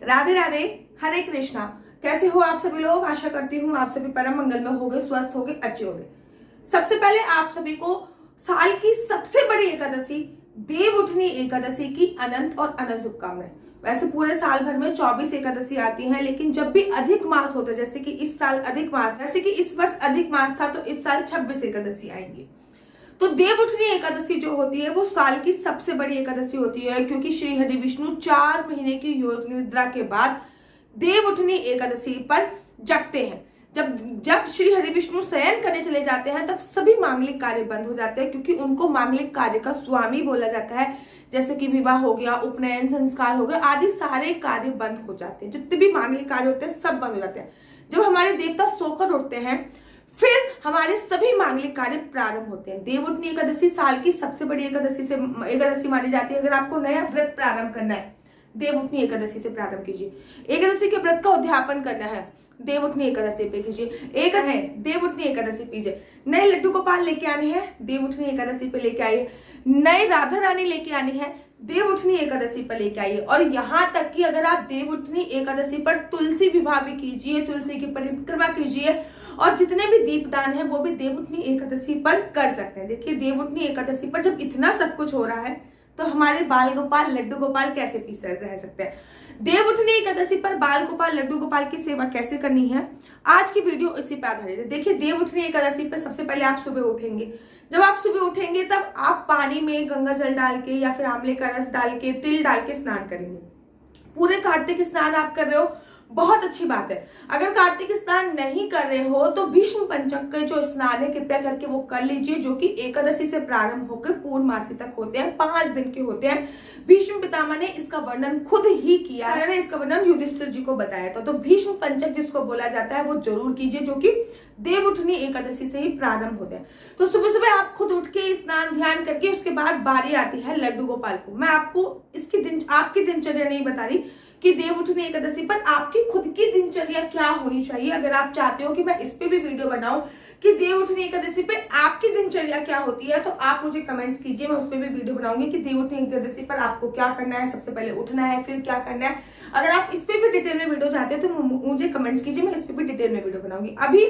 राधे राधे, हरे कृष्णा। कैसे हो आप सभी लोग? आशा करती हूँ आप सभी परम मंगल में होगे, स्वस्थ होगे, अच्छे होगे। सबसे पहले आप सभी को साल की सबसे बड़ी एकादशी देव उठनी एकादशी की अनंत और अनंत शुभकामनाएं। वैसे पूरे साल भर में 24 एकादशी आती हैं, लेकिन जब भी अधिक मास होता है, जैसे कि इस साल अधिक मास, जैसे कि इस वर्ष अधिक मास था, तो इस साल 26 एकादशी आएंगी। तो देव उठनी एकादशी जो होती है वो साल की सबसे बड़ी एकादशी होती है, क्योंकि श्री हरि विष्णु 4 महीने की योग निद्रा के बाद देव उठनी एकादशी पर जगते हैं। जब श्री हरि विष्णु शयन करने चले जाते हैं, तब सभी मांगलिक कार्य बंद हो जाते हैं, क्योंकि उनको मांगलिक कार्य का स्वामी बोला जाता है। जैसे कि विवाह हो गया, उपनयन संस्कार हो गया, आदि सारे कार्य बंद हो जाते हैं। जितने भी मांगलिक कार्य होते हैं सब बंद हो जाते हैं। जब हमारे देवता सोकर उठते हैं, फिर हमारे सभी मांगलिक कार्य प्रारंभ होते हैं। देव उठनी एकादशी साल की सबसे बड़ी एकादशी मानी जाती है। अगर आपको नया व्रत प्रारंभ करना है, देव उठनी एकादशी से प्रारंभ कीजिए। एकादशी के व्रत का उद्यापन करना है, देव उठनी एकादशी पे कीजिए। एक है देव उठनी एकादशी पीजिए। नए लड्डू गोपाल लेके आने हैं, देव उठनी एकादशी पे लेके आइए। नए राधा रानी लेके आनी है, देव उठनी एकादशी पर लेके आइए। और यहाँ तक कि अगर आप देव उठनी एकादशी पर तुलसी विवाह भी कीजिए, तुलसी की परिक्रमा कीजिए, और जितने भी दीपदान है वो भी देव उठनी एकादशी पर कर सकते हैं। देखिए, देव उठनी एकादशी पर जब इतना सब कुछ हो रहा है, तो हमारे बाल गोपाल लड्डू गोपाल कैसे पीछे रह सकते हैं। देव उठनी एकादशी पर बाल गोपाल लड्डू गोपाल की सेवा कैसे करनी है, आज की वीडियो इसी पर आधारित है। देखिए, देव उठनी एकादशी पर सबसे पहले आप सुबह उठेंगे। जब आप सुबह उठेंगे, तब आप पानी में गंगा जल डाल के या फिर आंवले का रस डाल के, तिल डाल के स्नान करेंगे। पूरे कार्तिक स्नान आप कर रहे हो, बहुत अच्छी बात है। अगर कार्तिक स्नान नहीं कर रहे हो तो भीष्म पंचक के जो स्नान है, कृपया करके वो कर लीजिए, जो कि एकादशी से प्रारंभ होकर पूर्णमासी तक होते हैं, 5 दिन के होते हैं। भीष्म पितामह ने इसका वर्णन खुद ही किया है, इसका वर्णन युधिष्ठिर जी को बताया था। तो भीष्म पंचक जिसको बोला जाता है वो जरूर कीजिए, जो कि देव उठनी एकादशी से ही प्रारंभ होते हैं। तो सुबह सुबह आप खुद उठ के स्नान ध्यान करके, उसके बाद बारी आती है लड्डू गोपाल को। मैं आपको आपकी दिनचर्या नहीं बता रही कि देव उठनी एकादशी पर आपकी खुद की दिनचर्या क्या होनी चाहिए। अगर आप चाहते हो कि मैं इस पे भी वीडियो बनाऊं कि देव उठनी एकादशी पे आपकी दिनचर्या क्या होती है, तो आप मुझे कमेंट्स कीजिए, मैं उस पे भी वीडियो बनाऊंगी कि देव उठनी एकादशी पर आपको क्या करना है। सबसे पहले उठना है, फिर क्या करना है। अगर आप इस पे भी डिटेल में वीडियो चाहते हो तो मुझे कमेंट्स कीजिए, मैं इस पे भी डिटेल में वीडियो बनाऊंगी। अभी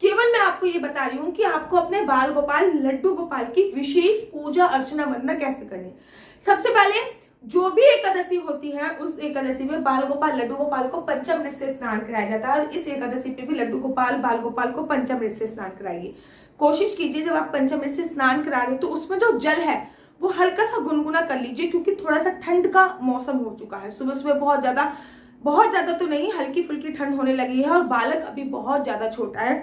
केवल मैं आपको ये बता रही हूँ कि आपको अपने बाल गोपाल लड्डू गोपाल की विशेष पूजा अर्चना वंदना कैसे करनी है। सबसे पहले जो भी एकादशी होती है, उस एकादशी में बाल गोपाल लड्डू गोपाल को पंचामृत से स्नान कराया जाता है, और इस एकादशी पे भी लड्डू गोपाल बाल गोपाल को पंचामृत से स्नान कराइए। कोशिश कीजिए जब आप पंचामृत से स्नान करा रहे तो उसमें जो जल है वो हल्का सा गुनगुना कर लीजिए, क्योंकि थोड़ा सा ठंड का मौसम हो चुका है। सुबह सुबह बहुत ज्यादा तो नहीं, हल्की फुल्की ठंड होने लगी है, और बालक अभी बहुत ज्यादा छोटा है।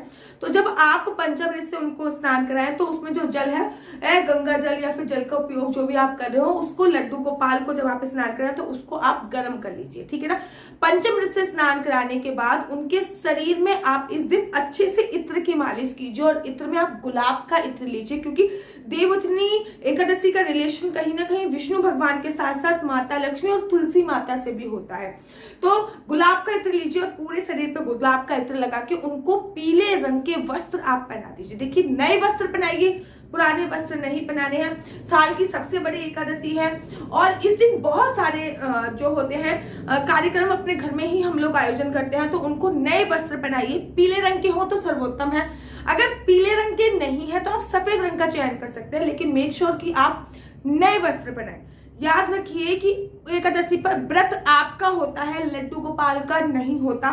तो जब आप पंचामृत से उनको स्नान कराएं, तो उसमें जो जल है, गंगा जल या फिर जल का उपयोग जो भी आप कर रहे हो, उसको लड्डू गोपाल को जब आप स्नान कराएं तो उसको आप गर्म कर लीजिए, ठीक है ना। पंचामृत से स्नान कराने के बाद उनके शरीर में आप इस दिन अच्छे से इत्र की मालिश कीजिए, और इत्र में आप गुलाब का इत्र लीजिए, क्योंकि देव उठनी एकादशी का रिलेशन कहीं ना कहीं विष्णु भगवान के साथ साथ माता लक्ष्मी और तुलसी माता से भी होता है। तो गुलाब का इत्र लीजिए, और पूरे शरीर पे गुलाब का इत्र लगा के उनको पीले रंग के वस्त्र आप पहना दीजिए। देखिए, नए वस्त्र पहनाइए, पुराने वस्त्र नहीं पहनाने हैं। साल की सबसे बड़ी एकादशी है, और इस दिन बहुत सारे जो होते हैं कार्यक्रम अपने घर में ही हम लोग आयोजन करते हैं, तो उनको नए वस्त्र पहनाइए। पीले रंग के हो तो सर्वोत्तम है। अगर पीले रंग के नहीं है तो आप सफेद रंग का चयन कर सकते हैं, लेकिन मेक श्योर कि आप नए वस्त्र पहनाएं। याद रखिए कि एकादशी पर व्रत आपका होता है, लड्डू गोपाल का नहीं होता।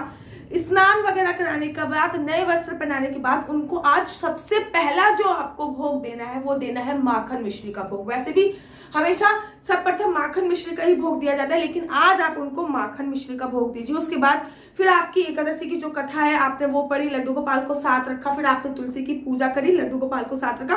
स्नान वगैरह कराने के बाद, नए वस्त्र पहनाने के बाद, उनको आज सबसे पहला जो आपको भोग देना है वो देना है माखन मिश्री का भोग। वैसे भी हमेशा सर्वप्रथम माखन मिश्री का ही भोग दिया जाता है, लेकिन आज आप उनको माखन मिश्री का भोग दीजिए। उसके बाद फिर आपकी एकादशी की जो कथा है आपने वो पढ़ी, लड्डू गोपाल को साथ रखा, फिर आपने तुलसी की पूजा करी, लड्डू गोपाल को साथ रखा,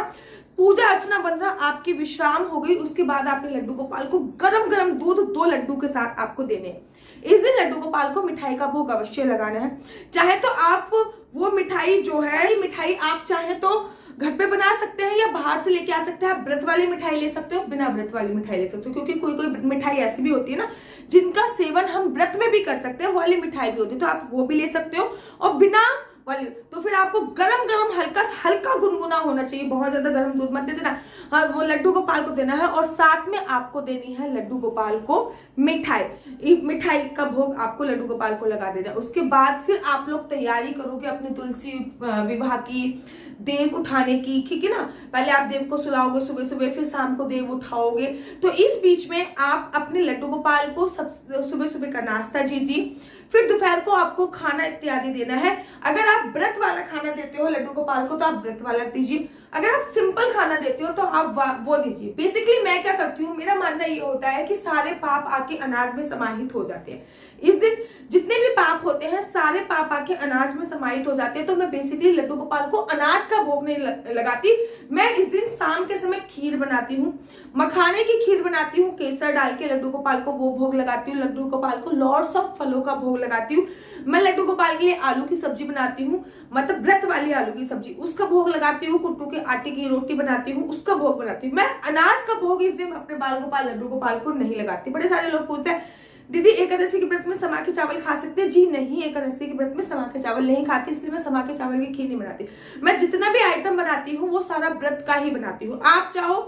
पूजा अर्चना वंदना आपकी विश्राम हो गई। उसके बाद आपने लड्डू गोपाल को गरम गरम दूध 2 लड्डू के साथ आपको देने हैं। इस दिन लड्डू गोपाल को मिठाई का भोग अवश्य लगाना है। चाहे तो आप वो मिठाई जो है, मिठाई आप चाहे तो घर पे बना सकते हैं या बाहर से लेके आ सकते हैं। आप व्रत वाली मिठाई ले सकते हो, बिना व्रत वाली मिठाई ले सकते हो, क्योंकि कोई कोई मिठाई ऐसी भी होती है ना जिनका सेवन हम व्रत में भी कर सकते हैं, वो वाली मिठाई भी होती है, तो आप वो भी ले सकते हो। और बिना वाली, तो फिर आपको गरम गरम हल्का गुनगुना होना चाहिए, बहुत ज्यादा गर्म दूध मत दे देना। हाँ, वो लड्डू गोपाल को देना है और साथ में आपको देनी है लड्डू गोपाल को मिठाई। मिठाई का भोग आपको लड्डू गोपाल को लगा देना। उसके बाद फिर आप लोग तैयारी करोगे अपने तुलसी विवाह की, देव उठाने की, ठीक है ना। पहले आप देव को सुलाओगे सुबह सुबह, फिर शाम को देव उठाओगे। तो इस बीच में आप अपने लड्डू गोपाल को सुबह सुबह का नाश्ता दीजिए, फिर दोपहर को आपको खाना इत्यादि देना है। अगर आप व्रत वाला खाना देते हो लड्डू गोपाल को तो आप व्रत वाला दीजिए, अगर आप सिंपल खाना देते हो तो आप वो दीजिए। बेसिकली मैं क्या करती हूँ, मेरा मानना ये होता है कि सारे पाप आके अनाज में समाहित हो जाते हैं। इस दिन जितने भी पाप होते हैं सारे पाप आके अनाज में समाहित हो जाते हैं। तो मैं बेसिकली लड्डू गोपाल को अनाज का भोग नहीं लगाती। मैं इस दिन शाम के समय खीर बनाती हूँ, मखाने की खीर बनाती हूँ, केसर डाल के लड्डू गोपाल को वो भोग लगाती हूँ। लड्डू गोपाल को लॉट्स ऑफ फलों का भोग लगाती हूँ। मैं लड्डू गोपाल के लिए आलू की सब्जी बनाती हूँ, मतलब व्रत वाली आलू की सब्जी, उसका भोग लगाती हूँ। कुट्टू के आटे की रोटी बनाती हूँ, उसका भोग बनाती हूँ। मैं अनाज का भोग इस दिन अपने बाल गोपाल लड्डू गोपाल को नहीं लगाती। बड़े सारे लोग पूछते हैं दीदी एकादशी के व्रत में समा के चावल खा सकते हैं? जी नहीं, एकादशी के व्रत में समा के चावल नहीं खाती, इसलिए मैं समा के चावल की खीर नहीं बनाती। मैं जितना भी आइटम बनाती हूँ वो सारा व्रत का ही बनाती हूँ। आप चाहो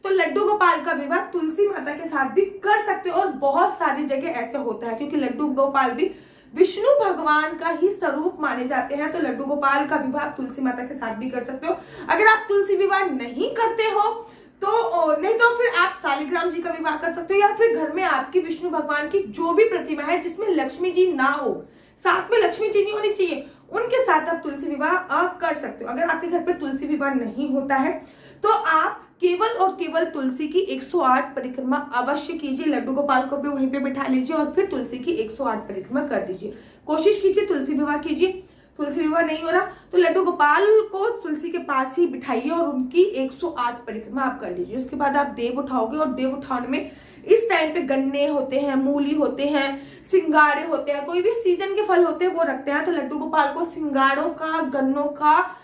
तो लड्डू गोपाल का विवाह तुलसी माता के साथ भी कर सकते हो, और बहुत सारी जगह ऐसे होता है क्योंकि लड्डू गोपाल भी विष्णु भगवान का ही स्वरूप माने जाते हैं। तो लड्डू गोपाल का विवाह तुलसी माता के साथ भी कर सकते हो। अगर आप तुलसी विवाह नहीं करते हो तो नहीं तो फिर आप शालिग्राम जी का विवाह कर सकते हो, या फिर घर में आपकी विष्णु भगवान की जो भी प्रतिमा है जिसमें लक्ष्मी जी ना हो, साथ में लक्ष्मी जी नहीं होनी चाहिए, उनके साथ आप तुलसी विवाह कर सकते हो। अगर आपके घर पे तुलसी विवाह नहीं होता है तो आप केवल और केवल तुलसी की 108 परिक्रमा अवश्य कीजिए। लड्डू गोपाल को भी वहीं पे बिठा लीजिए और फिर तुलसी की 108 परिक्रमा कर दीजिए। कोशिश कीजिए तुलसी विवाह कीजिए। तुलसी विवाह नहीं हो रहा तो लड्डू गोपाल को तुलसी के पास ही बिठाइए और उनकी 108 परिक्रमा आप कर लीजिए। उसके बाद आप देव उठाओगे, और देव उठाने में इस टाइम पे गन्ने होते हैं, मूली होते हैं, सिंगाड़े होते हैं, कोई भी सीजन के फल होते हैं वो रखते हैं। तो लड्डू गोपाल को सिंगाड़ों का, गन्नों का,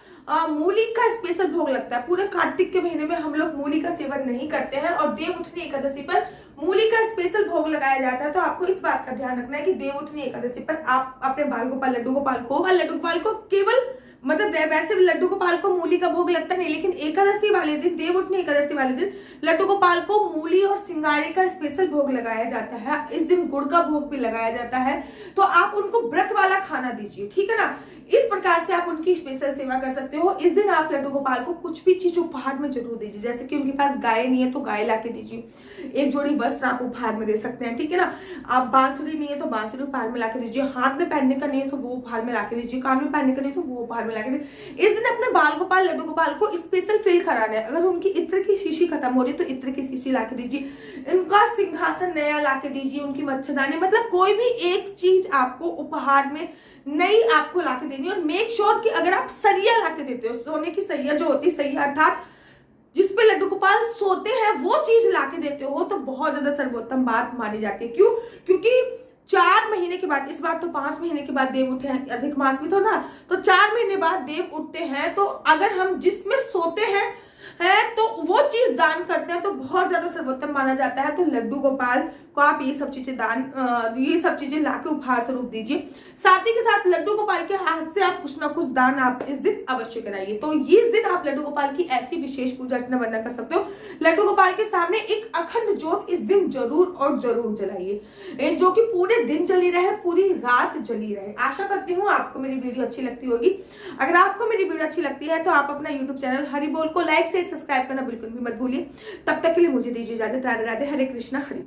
मूली का स्पेशल भोग लगता है। पूरे कार्तिक के महीने में हम लोग मूली का सेवन नहीं करते हैं, और देव उठनी एकादशी पर मूली का स्पेशल भोग लगाया जाता है। तो आपको इस बात का ध्यान रखना है कि देव उठनी एकादशी पर आप अपने बाल गोपाल लड्डू गोपाल को केवल, मतलब वैसे लड्डू गोपाल को मूली का भोग लगता नहीं, लेकिन एकादशी वाले दिन, देव उठनी एकादशी वाले दिन लड्डू गोपाल को मूली और सिंगाड़े का स्पेशल भोग लगाया जाता है। इस दिन गुड़ का भोग भी लगाया जाता है। तो आप उनको व्रत वाला खाना दीजिए, ठीक है ना। इस प्रकार से आप उनकी स्पेशल सेवा कर सकते हो। इस दिन आप लड्डू गोपाल को कुछ भी चीज उपहार में जरूर दीजिए। जैसे कि उनके पास गाय नहीं है तो गाय ला के दीजिए, एक जोड़ी वस्त्र आप उपहार में दे सकते हैं, ठीक है ना। आप बांसुरी नहीं है तो बांसुरी उपहार में ला के दीजिए, हाथ में पहनने का नहीं है तो वो उपहार में ला के दीजिए, कान में पहनने का नहीं तो वो उपहार में ला के दीजिए। इस दिन अपने बाल गोपाल लड्डू गोपाल को स्पेशल फील कराना है। अगर उनकी इत्र की शीशी खत्म हो रही है तो इत्र की शीशी ला के दीजिए, इनका सिंहासन नया ला के दीजिए, उनकी मच्छरदानी, मतलब कोई भी एक चीज आपको उपहार में नई आपको लाके देनी है। और मेक श्योर कि अगर आप सरिया लाके देते हो, सोने की सरिया जो होती है, सरिया अर्थात जिसपे लड्डू गोपाल सोते हैं, वो चीज लाके देते हो तो बहुत ज्यादा सर्वोत्तम बात मानी जाती है। क्यों? क्योंकि 4 महीने के बाद, इस बार तो 5 महीने के बाद देव उठे हैं, अधिक मास भी तो ना, तो 4 महीने बाद देव उठते हैं। तो अगर हम जिसमें सोते हैं तो वो चीज दान करते हैं तो बहुत ज्यादा सर्वोत्तम माना जाता है। तो लड्डू गोपाल को आप ये सब चीजें लाके उपहार स्वरूप दीजिए। साथ ही के साथ लड्डू गोपाल के हाथ से आप कुछ ना कुछ दान आप इस दिन अवश्य कराइए। तो इस दिन आप लड्डू गोपाल की ऐसी विशेष पूजा अर्चना वरना कर सकते हो। लड्डू गोपाल के सामने एक अखंड ज्योत इस दिन जरूर और जरूर जलाइए, जो कि पूरे दिन जली रहे, पूरी रात जली रहे। आशा करती हूँ आपको मेरी वीडियो अच्छी लगती होगी। अगर आपको मेरी वीडियो अच्छी लगती है तो आप अपना यूट्यूब चैनल हरि बोल को लाइक शेयर सब्सक्राइब करना बिल्कुल भी मत भूलिए। तब तक के लिए मुझे दीजिए इजाजत। राधे राधे, हरे कृष्णा, हरि।